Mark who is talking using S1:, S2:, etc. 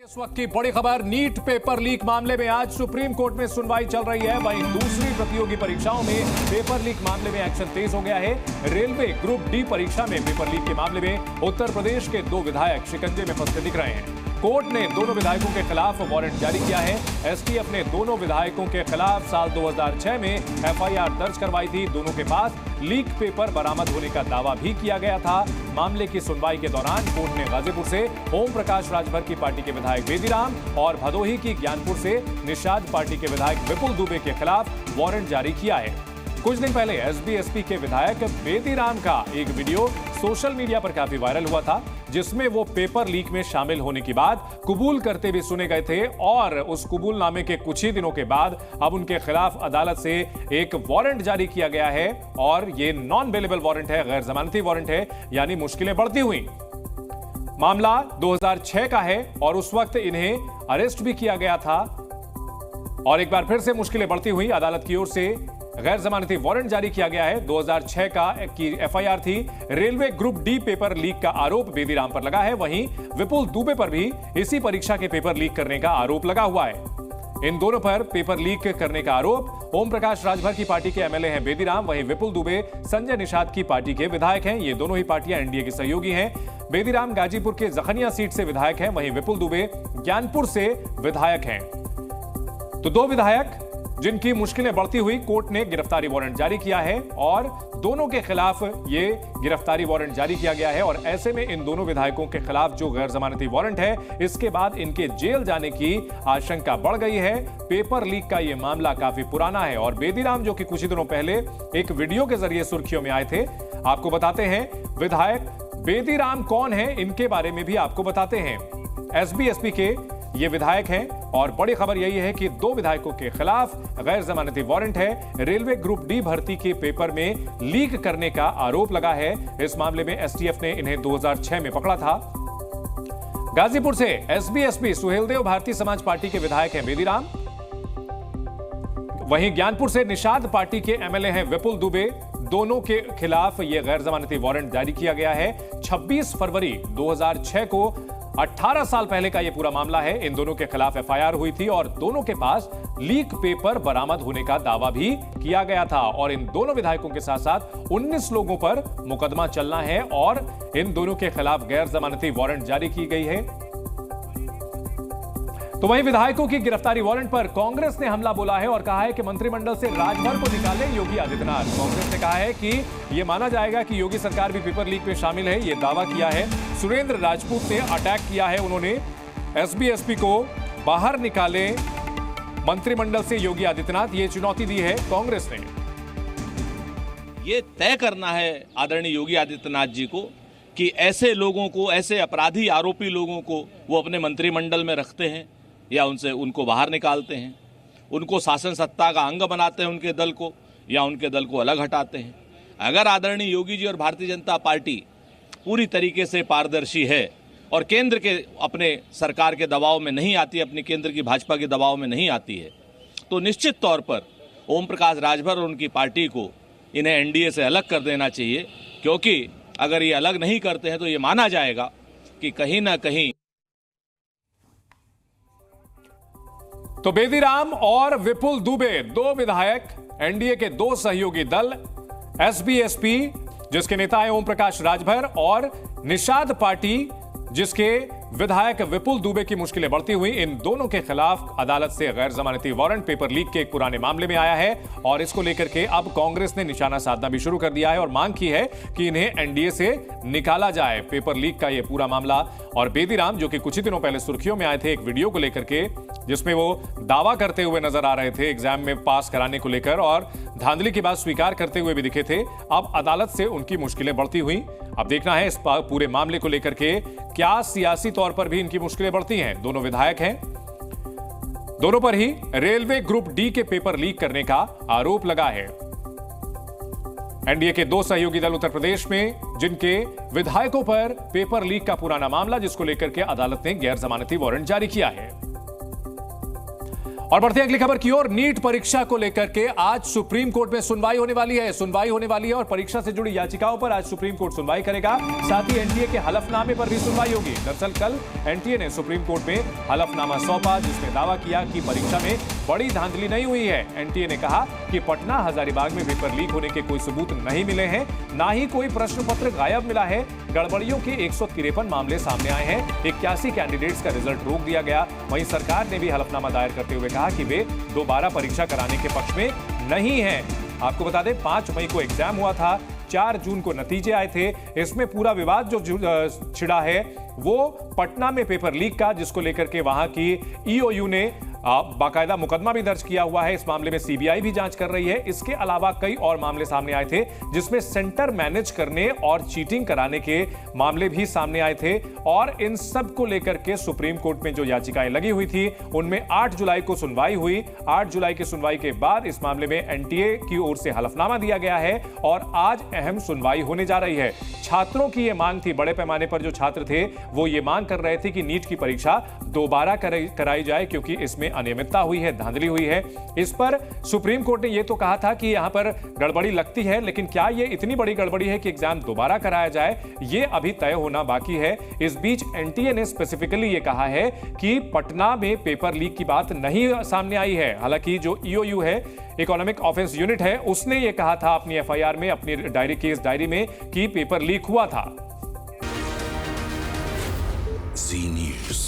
S1: इस वक्त की बड़ी खबर, नीट पेपर लीक मामले में आज सुप्रीम कोर्ट में सुनवाई चल रही है। वहीं दूसरी प्रतियोगी परीक्षाओं में पेपर लीक मामले में एक्शन तेज हो गया है। रेलवे ग्रुप डी परीक्षा में पेपर लीक के मामले में उत्तर प्रदेश के 2 विधायक शिकंजे में फंसते दिख रहे हैं। कोर्ट ने दोनों विधायकों के खिलाफ वारंट जारी किया है। एसटीएफ ने दोनों विधायकों के खिलाफ साल 2006 में एफआईआर दर्ज करवाई थी। दोनों के पास लीक पेपर बरामद होने का दावा भी किया गया था। मामले की सुनवाई के दौरान कोर्ट ने गाजीपुर से ओम प्रकाश राजभर की पार्टी के विधायक बेदीराम और भदोही की ज्ञानपुर से निषाद पार्टी के विधायक विपुल दुबे के खिलाफ वारंट जारी किया है। कुछ दिन पहले एसबी-एसपी के विधायक बेदीराम का एक वीडियो सोशल मीडिया पर काफी वायरल हुआ था, जिसमें वो पेपर लीक में शामिल होने की बात कबूल करते भी सुने गए थे। और उस कबूलनामे के कुछ ही दिनों के बाद अब उनके खिलाफ अदालत से एक वारंट जारी किया गया है और ये नॉन बेलेबल वारंट है, गैर जमानती वारंट है, यानी मुश्किलें बढ़ती हुई। मामला 2006 का है और उस वक्त इन्हें अरेस्ट भी किया गया था और एक बार फिर से मुश्किलें बढ़ती हुई अदालत की ओर से गैर जमानती वारंट जारी किया गया है। 2006 की एफआईआर थी। Railway group D paper leak का आरोप बेदीराम पर लगा है। वहीं विपुल दुबे पर भी इसी परीक्षा के पेपर लीक करने का आरोप लगा हुआ है। इन दोनों पर पेपर लीक करने का आरोप ओम प्रकाश राजभर की पार्टी के एमएलए हैं बेदीराम, वहीं विपुल दुबे संजय निषाद की पार्टी के विधायक हैं। ये दोनों ही पार्टियां एनडीए की सहयोगी हैं। बेदीराम गाजीपुर के जखनिया सीट से विधायक हैं, वहीं विपुल दुबे ज्ञानपुर से विधायक हैं। तो 2 विधायक जिनकी मुश्किलें बढ़ती हुई, कोर्ट ने गिरफ्तारी वारंट जारी किया है और दोनों के खिलाफ ये गिरफ्तारी वारंट जारी किया गया है। और ऐसे में इन दोनों विधायकों के खिलाफ जो गैर जमानती वारंट है, इसके बाद इनके जेल जाने की आशंका बढ़ गई है। पेपर लीक का ये मामला काफी पुराना है और बेदीराम जो कि कुछ ही दिनों पहले एक वीडियो के जरिए सुर्खियों में आए थे, आपको बताते हैं विधायक बेदीराम कौन है, इनके बारे में भी आपको बताते हैं। एसबी-एसपी के ये विधायक हैं और बड़ी खबर यही है कि 2 विधायकों के खिलाफ गैर जमानती वारंट है। रेलवे ग्रुप डी भर्ती के पेपर में लीक करने का आरोप लगा है। इस मामले में एसटीएफ ने इन्हें 2006 में पकड़ा था। गाजीपुर से एसबी-एसपी सुहेलदेव भारतीय समाज पार्टी के विधायक हैं बेदीराम, वहीं ज्ञानपुर से निषाद पार्टी के एमएलए हैं विपुल दुबे। दोनों के खिलाफ यह गैर जमानती वारंट जारी किया गया है। 26 फरवरी 2006 को 18 साल पहले का यह पूरा मामला है। इन दोनों के खिलाफ एफआईआर हुई थी और दोनों के पास लीक पेपर बरामद होने का दावा भी किया गया था। और इन दोनों विधायकों के साथ साथ 19 लोगों पर मुकदमा चलना है और इन दोनों के खिलाफ गैर जमानती वारंट जारी की गई है। तो वहीं विधायकों की गिरफ्तारी वारंट पर कांग्रेस ने हमला बोला है और कहा है कि मंत्रिमंडल से राजभर को निकाले योगी आदित्यनाथ। कांग्रेस ने कहा है कि यह माना जाएगा कि योगी सरकार भी पेपर लीक में शामिल है, यह दावा किया है। सुरेंद्र राजपूत ने अटैक किया है, उन्होंने एसबी-एसपी को बाहर निकाले मंत्रिमंडल से योगी आदित्यनाथ, ये चुनौती दी है कांग्रेस ने।
S2: ये तय करना है आदरणीय योगी आदित्यनाथ जी को कि ऐसे लोगों को, ऐसे अपराधी आरोपी लोगों को वो अपने मंत्रिमंडल में रखते हैं या उनको बाहर निकालते हैं, उनको शासन सत्ता का अंग बनाते हैं उनके दल को, या उनके दल को अलग हटाते हैं। अगर आदरणीय योगी जी और भारतीय जनता पार्टी पूरी तरीके से पारदर्शी है और केंद्र के अपने सरकार के दबाव में नहीं आती, अपनी केंद्र की भाजपा के दबाव में नहीं आती है, तो निश्चित तौर पर ओम प्रकाश राजभर और उनकी पार्टी को इन्हें एनडीए से अलग कर देना चाहिए। क्योंकि अगर ये अलग नहीं करते हैं तो ये माना जाएगा कि कहीं ना कहीं।
S1: तो बेदीराम और विपुल दुबे 2 विधायक, एनडीए के 2 सहयोगी दल, एसबी-एसपी जिसके नेता है ओम प्रकाश राजभर और निषाद पार्टी जिसके विधायक विपुल दुबे की मुश्किलें बढ़ती हुई, इन दोनों के खिलाफ अदालत से गैर जमानती वारंट पेपर लीक के एक पुराने मामले में आया है। और इसको लेकर के अब कांग्रेस ने निशाना साधना भी शुरू कर दिया है और मांग की है कि इन्हें एनडीए से निकाला जाए। पेपर लीक का यह पूरा मामला और बेदीराम जो कि कुछ ही दिनों पहले सुर्खियों में आए थे एक वीडियो को लेकर के, जिसमें वो दावा करते हुए नजर आ रहे थे एग्जाम में पास कराने को लेकर और धांधली की बात स्वीकार करते हुए भी दिखे थे। अब अदालत से उनकी मुश्किलें बढ़ती हुई। अब देखना है इस पूरे मामले को लेकर के क्या सियासी तौर पर भी इनकी मुश्किलें बढ़ती हैं। दोनों विधायक हैं, दोनों पर ही रेलवे ग्रुप डी के पेपर लीक करने का आरोप लगा है। एनडीए के 2 सहयोगी दल उत्तर प्रदेश में जिनके विधायकों पर पेपर लीक का पुराना मामला, जिसको लेकर के अदालत ने गैर जमानती वारंट जारी किया है। और बढ़ते हैं अगली खबर की ओर। नीट परीक्षा को लेकर के आज सुप्रीम कोर्ट में सुनवाई होने वाली है और परीक्षा से जुड़ी याचिकाओं पर आज सुप्रीम कोर्ट सुनवाई करेगा। साथ ही एनटीए के हलफनामे पर भी सुनवाई होगी। दरअसल कल एनटीए ने सुप्रीम कोर्ट में हलफनामा सौंपा, जिसमें दावा किया कि परीक्षा में बड़ी धांधली नहीं हुई है। एनटीए ने कहा कि पटना हजारीबाग में पेपर लीक होने के कोई सबूत नहीं मिले हैं, ना ही कोई प्रश्न पत्र गायब मिला है। गड़बड़ियों के 153 मामले सामने आए हैं। 81 कैंडिडेट्स का रिजल्ट रोक दिया गया। वहीं सरकार ने भी हलफनामा दायर करते हुए कहा कि वे दोबारा परीक्षा कराने के पक्ष में नहीं है। आपको बता दें 5 मई को एग्जाम हुआ था, 4 जून को नतीजे आए थे। इसमें पूरा विवाद जो छिड़ा है वो पटना में पेपर लीक का, जिसको लेकर के वहां की ईओयू ने बाकायदा मुकदमा भी दर्ज किया हुआ है। इस मामले में सीबीआई भी जांच कर रही है। इसके अलावा कई और मामले सामने आए थे, जिसमें सेंटर मैनेज करने और चीटिंग कराने के मामले भी सामने आए थे। और इन सब को लेकर के सुप्रीम कोर्ट में जो याचिकाएं लगी हुई थी उनमें 8 जुलाई को सुनवाई हुई। 8 जुलाई की सुनवाई के बाद इस मामले में एनटीए की ओर से हलफनामा दिया गया है और आज अहम सुनवाई होने जा रही है। छात्रों की यह मांग थी, बड़े पैमाने पर जो छात्र थे वो ये मांग कर रहे थे कि नीट की परीक्षा दोबारा कराई जाए, क्योंकि इसमें अनियमितता हुई है, धांधली हुई है। इस पर सुप्रीम कोर्ट ने यह तो कहा था कि यहां पर गड़बड़ी लगती है, लेकिन क्या यह इतनी बड़ी गड़बड़ी है कि एग्जाम दोबारा कराया जाए, यह अभी तय होना बाकी है। इस बीच एनटीए ने स्पेसिफिकली यह कहा है कि पटना में पेपर लीक की बात नहीं सामने आई है। हालांकि जो ईओयू है, इकोनॉमिक ऑफेंस यूनिट है, उसने यह कहा था अपनी एफआईआर में, अपनी केस डायरी में कि पेपर लीक हुआ था।
S3: जी न्यूज़।